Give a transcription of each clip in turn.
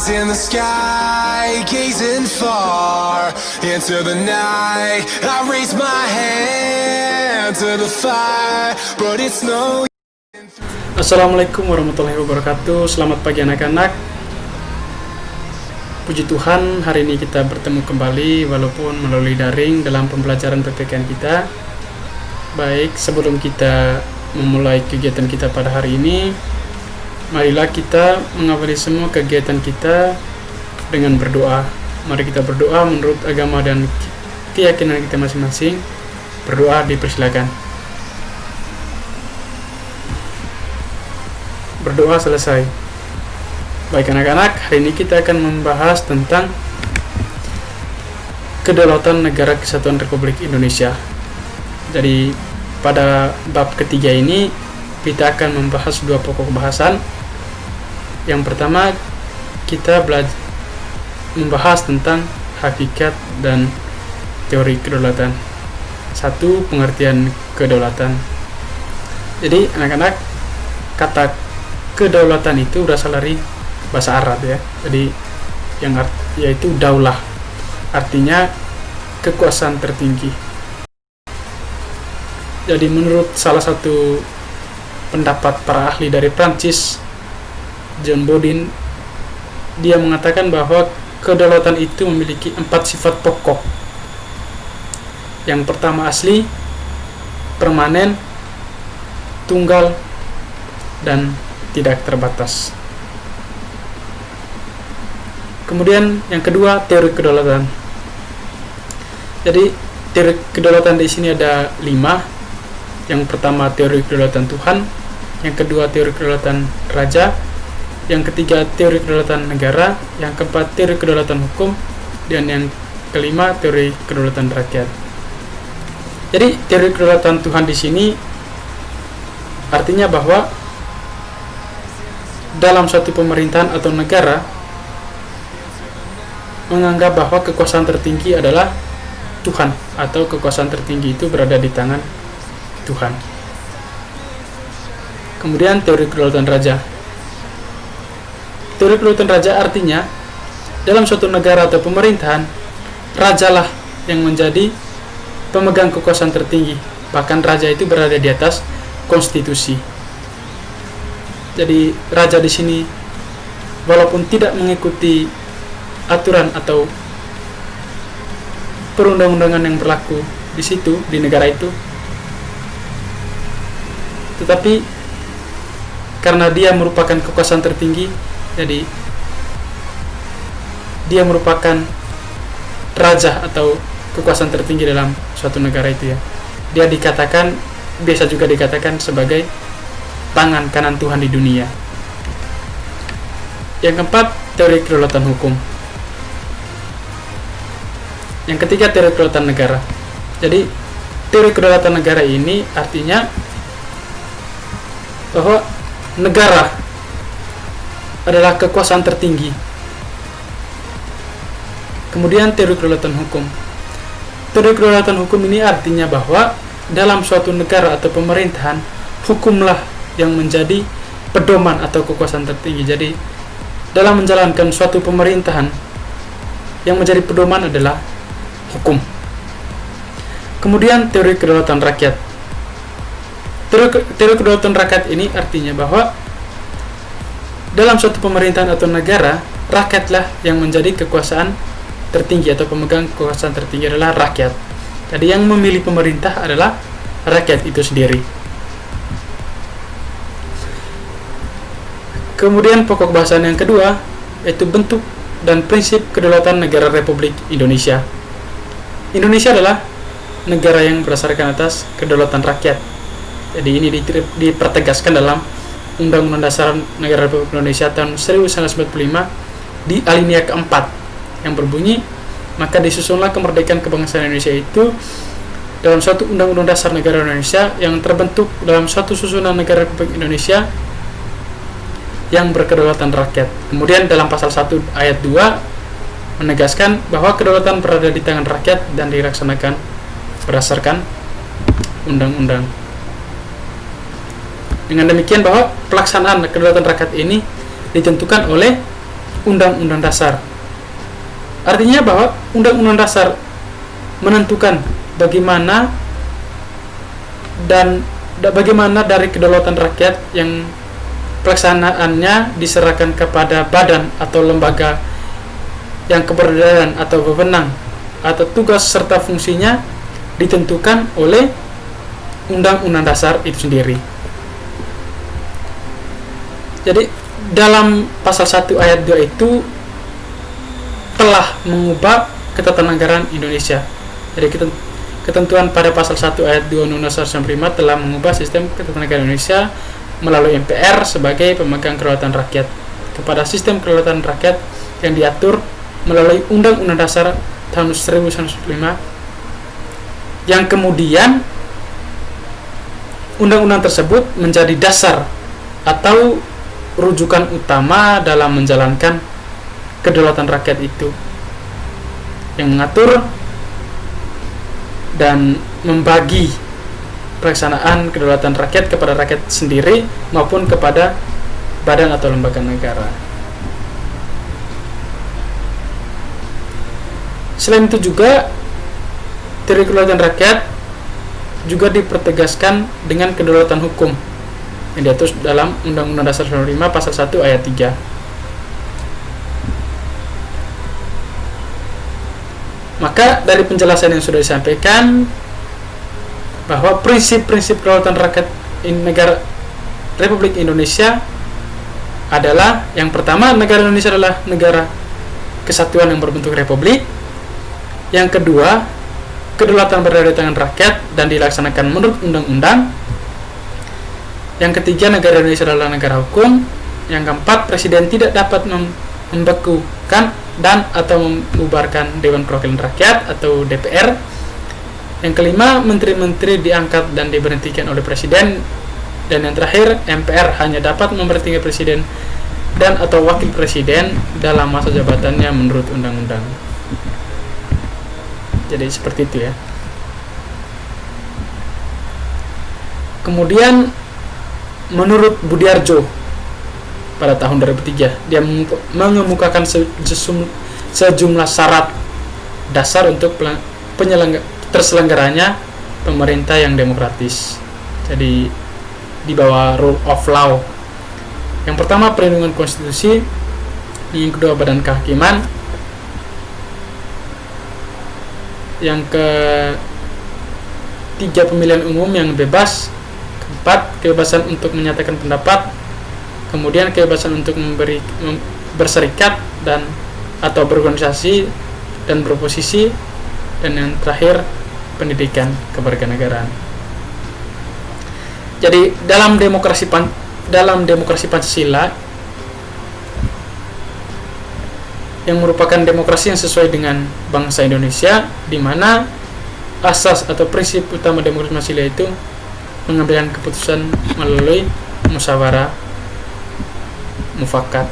eyes in the sky, gazing far into the night. I raise my hand to the fire, but it's no. Assalamualaikum warahmatullahi wabarakatuh. Selamat pagi anak-anak. Puji Tuhan, hari ini kita bertemu kembali walaupun melalui daring dalam pembelajaran PPKN kita. Baik, sebelum kita memulai kegiatan kita pada hari ini, marilah kita mengawali semua kegiatan kita dengan berdoa. Mari kita berdoa menurut agama dan keyakinan kita masing-masing. Berdoa dipersilakan. Berdoa selesai. Baik anak-anak, hari ini kita akan membahas tentang kedaulatan Negara Kesatuan Republik Indonesia. Jadi pada bab ketiga ini kita akan membahas dua pokok bahasan. Yang pertama, kita membahas tentang hakikat dan teori kedaulatan. Satu, pengertian kedaulatan. Jadi anak-anak, kata kedaulatan itu berasal dari bahasa Arab ya. Jadi yaitu daulah. Artinya kekuasaan tertinggi. Jadi menurut salah satu pendapat para ahli dari Prancis, John Bodin, dia mengatakan bahwa kedaulatan itu memiliki 4 sifat pokok. Yang pertama asli, permanen, tunggal, dan tidak terbatas. Kemudian yang kedua, teori kedaulatan. Jadi teori kedaulatan di sini ada 5. Yang pertama, teori kedaulatan Tuhan. Yang kedua, teori kedaulatan raja. Yang ketiga, teori kedaulatan negara. Yang keempat, teori kedaulatan hukum. Dan yang kelima, teori kedaulatan rakyat. Jadi teori kedaulatan Tuhan di sini artinya bahwa dalam suatu pemerintahan atau negara menganggap bahwa kekuasaan tertinggi adalah Tuhan, atau kekuasaan tertinggi itu berada di tangan Tuhan. Kemudian teori kedaulatan raja. Teori kedaulatan raja artinya dalam suatu negara atau pemerintahan, rajalah yang menjadi pemegang kekuasaan tertinggi. Bahkan raja itu berada di atas konstitusi. Jadi raja di sini walaupun tidak mengikuti aturan atau perundang-undangan yang berlaku di situ, di negara itu, tetapi karena dia merupakan kekuasaan tertinggi, jadi dia merupakan raja atau kekuasaan tertinggi dalam suatu negara itu ya. Dia biasa juga dikatakan sebagai tangan kanan Tuhan di dunia. Yang keempat, teori kedaulatan hukum. Yang ketiga, teori kedaulatan negara. Jadi teori kedaulatan negara ini artinya bahwa negara adalah kekuasaan tertinggi. Kemudian teori kedaulatan hukum. Teori kedaulatan hukum ini artinya bahwa dalam suatu negara atau pemerintahan, hukumlah yang menjadi pedoman atau kekuasaan tertinggi. Jadi dalam menjalankan suatu pemerintahan, yang menjadi pedoman adalah hukum. Kemudian teori kedaulatan rakyat. Teori kedaulatan rakyat ini artinya bahwa dalam suatu pemerintahan atau negara, rakyatlah yang menjadi kekuasaan tertinggi atau pemegang kekuasaan tertinggi adalah rakyat. Jadi yang memilih pemerintah adalah rakyat itu sendiri. Kemudian pokok bahasan yang kedua yaitu bentuk dan prinsip kedaulatan negara Republik Indonesia. Indonesia adalah negara yang berdasarkan atas kedaulatan rakyat. Jadi ini dipertegaskan dalam Undang-Undang Dasar Negara Republik Indonesia tahun 1945 di alinea keempat yang berbunyi, maka disusunlah kemerdekaan kebangsaan Indonesia itu dalam suatu Undang-Undang Dasar Negara Indonesia yang terbentuk dalam suatu susunan negara Republik Indonesia yang berkedaulatan rakyat. Kemudian dalam pasal 1 ayat 2 menegaskan bahwa kedaulatan berada di tangan rakyat dan dilaksanakan berdasarkan undang-undang. Dengan demikian bahwa pelaksanaan kedaulatan rakyat ini ditentukan oleh Undang-Undang Dasar. Artinya bahwa Undang-Undang Dasar menentukan bagaimana dari kedaulatan rakyat yang pelaksanaannya diserahkan kepada badan atau lembaga yang keberadaan atau wewenang atau tugas serta fungsinya ditentukan oleh Undang-Undang Dasar itu sendiri. Jadi dalam pasal 1 ayat 2 itu telah mengubah ketatanegaraan Indonesia. Jadi ketentuan pada pasal 1 ayat 2 Undang-Undang Dasar 1945 telah mengubah sistem ketatanegaraan Indonesia melalui MPR sebagai pemegang kedaulatan rakyat kepada sistem kedaulatan rakyat yang diatur melalui Undang-Undang Dasar tahun 1945, yang kemudian undang-undang tersebut menjadi dasar atau rujukan utama dalam menjalankan kedaulatan rakyat itu, yang mengatur dan membagi pelaksanaan kedaulatan rakyat kepada rakyat sendiri maupun kepada badan atau lembaga negara. Selain itu juga teori kedaulatan rakyat juga dipertegaskan dengan kedaulatan hukum yang diatur dalam Undang-Undang Dasar 1945 pasal 1 ayat 3. Maka dari penjelasan yang sudah disampaikan bahwa prinsip-prinsip kedaulatan rakyat negara Republik Indonesia adalah, yang pertama, negara Indonesia adalah negara kesatuan yang berbentuk republik. Yang kedua, kedaulatan berada di tangan rakyat dan dilaksanakan menurut undang-undang. Yang ketiga, negara Indonesia adalah negara hukum. Yang keempat, presiden tidak dapat membekukan dan atau membubarkan Dewan Perwakilan Rakyat atau DPR. Yang kelima, menteri-menteri diangkat dan diberhentikan oleh presiden. Dan yang terakhir, MPR hanya dapat memberhentikan presiden dan atau wakil presiden dalam masa jabatannya menurut undang-undang. Jadi seperti itu ya. Kemudian menurut Budiarjo pada tahun 2003, dia mengemukakan sejumlah syarat dasar untuk terselenggaranya pemerintah yang demokratis. Jadi di bawah rule of law. Yang pertama, perlindungan konstitusi. Yang kedua, badan kehakiman. Yang ketiga, pemilihan umum yang bebas. Keempat, kebebasan untuk menyatakan pendapat. Kemudian kebebasan untuk berserikat dan atau berorganisasi dan beroposisi. Dan yang terakhir, pendidikan kewarganegaraan. Jadi dalam demokrasi Pancasila yang merupakan demokrasi yang sesuai dengan bangsa Indonesia, di mana asas atau prinsip utama demokrasi Pancasila itu pengambilan keputusan melalui musyawarah mufakat.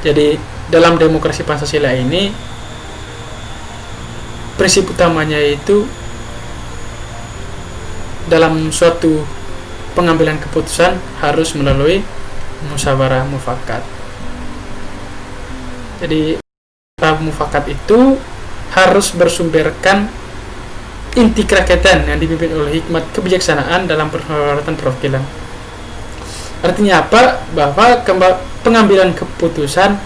Jadi dalam demokrasi Pancasila ini prinsip utamanya yaitu dalam suatu pengambilan keputusan harus melalui musyawarah mufakat. Jadi mufakat itu harus bersumberkan inti kerakyatan yang dipimpin oleh hikmat kebijaksanaan dalam perhelatan perwakilan. Artinya apa? Bahwa pengambilan keputusan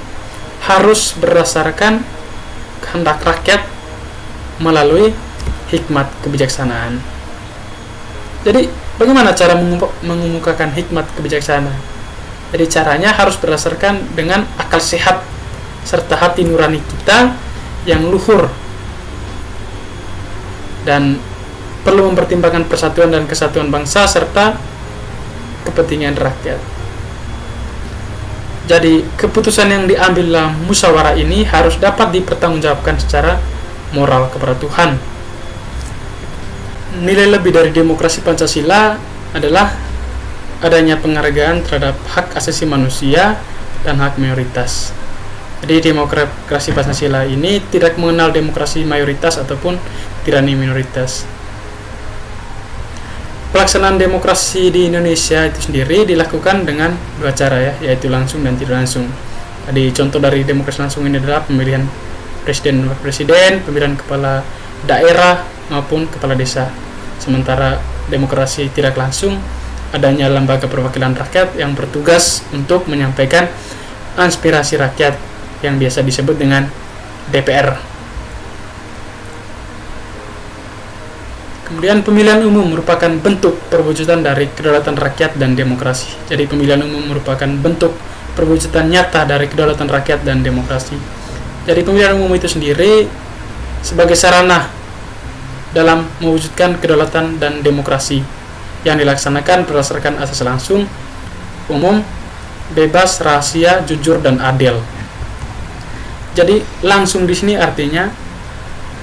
harus berdasarkan kehendak rakyat melalui hikmat kebijaksanaan. Jadi bagaimana cara mengemukakan hikmat kebijaksanaan? Jadi caranya harus berdasarkan dengan akal sehat serta hati nurani kita yang luhur, dan perlu mempertimbangkan persatuan dan kesatuan bangsa serta kepentingan rakyat. Jadi keputusan yang diambil dalam musyawarah ini harus dapat dipertanggungjawabkan secara moral kepada Tuhan. Nilai lebih dari demokrasi Pancasila adalah adanya penghargaan terhadap hak asasi manusia dan hak mayoritas. Jadi demokrasi Pancasila ini tidak mengenal demokrasi mayoritas ataupun tirani minoritas. Pelaksanaan demokrasi di Indonesia itu sendiri dilakukan dengan dua cara ya, yaitu langsung dan tidak langsung. Jadi contoh dari demokrasi langsung ini adalah pemilihan presiden dan wakil presiden, pemilihan kepala daerah maupun kepala desa. Sementara demokrasi tidak langsung, adanya lembaga perwakilan rakyat yang bertugas untuk menyampaikan aspirasi rakyat yang biasa disebut dengan DPR. Kemudian pemilihan umum merupakan bentuk perwujudan dari kedaulatan rakyat dan demokrasi. Jadi pemilihan umum merupakan bentuk perwujudan nyata dari kedaulatan rakyat dan demokrasi. Jadi pemilihan umum itu sendiri sebagai sarana dalam mewujudkan kedaulatan dan demokrasi yang dilaksanakan berdasarkan asas langsung, umum, bebas, rahasia, jujur, dan adil. Jadi langsung di sini artinya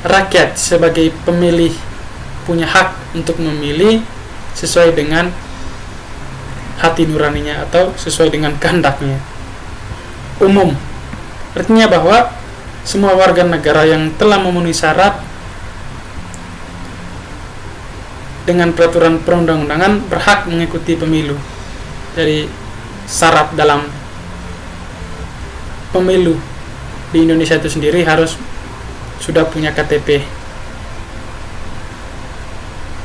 rakyat sebagai pemilih punya hak untuk memilih sesuai dengan hati nuraninya atau sesuai dengan kehendaknya. Umum artinya bahwa semua warga negara yang telah memenuhi syarat dengan peraturan perundang-undangan berhak mengikuti pemilu. Jadi syarat dalam pemilu di Indonesia itu sendiri harus sudah punya KTP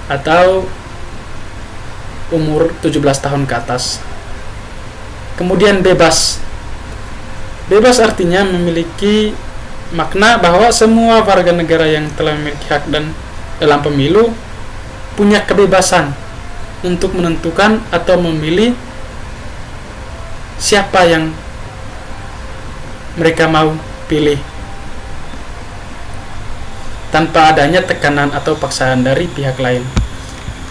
atau umur 17 tahun ke atas. Kemudian bebas. Bebas artinya memiliki makna bahwa semua warga negara yang telah memiliki hak dan dalam pemilu punya kebebasan untuk menentukan atau memilih siapa yang mereka mau pilih tanpa adanya tekanan atau paksaan dari pihak lain.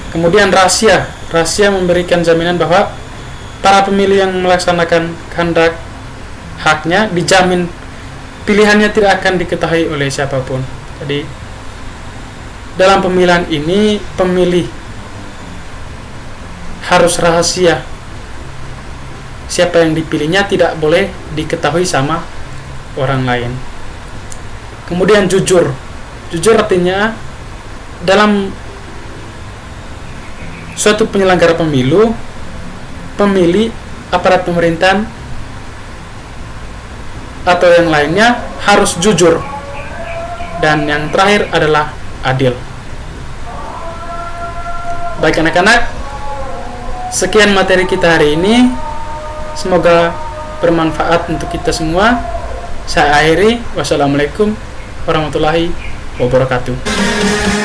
Kemudian rahasia. Rahasia memberikan jaminan bahwa para pemilih yang melaksanakan kehendak haknya dijamin pilihannya tidak akan diketahui oleh siapapun. Jadi dalam pemilihan ini pemilih harus rahasia. Siapa yang dipilihnya tidak boleh diketahui sama orang lain. Kemudian jujur. Jujur artinya dalam suatu penyelenggara pemilu, pemilih, aparat pemerintahan atau yang lainnya harus jujur. Dan yang terakhir adalah adil. Baik anak-anak, sekian materi kita hari ini. Semoga bermanfaat untuk kita semua. Saya akhiri. Wassalamualaikum warahmatullahi wabarakatuh.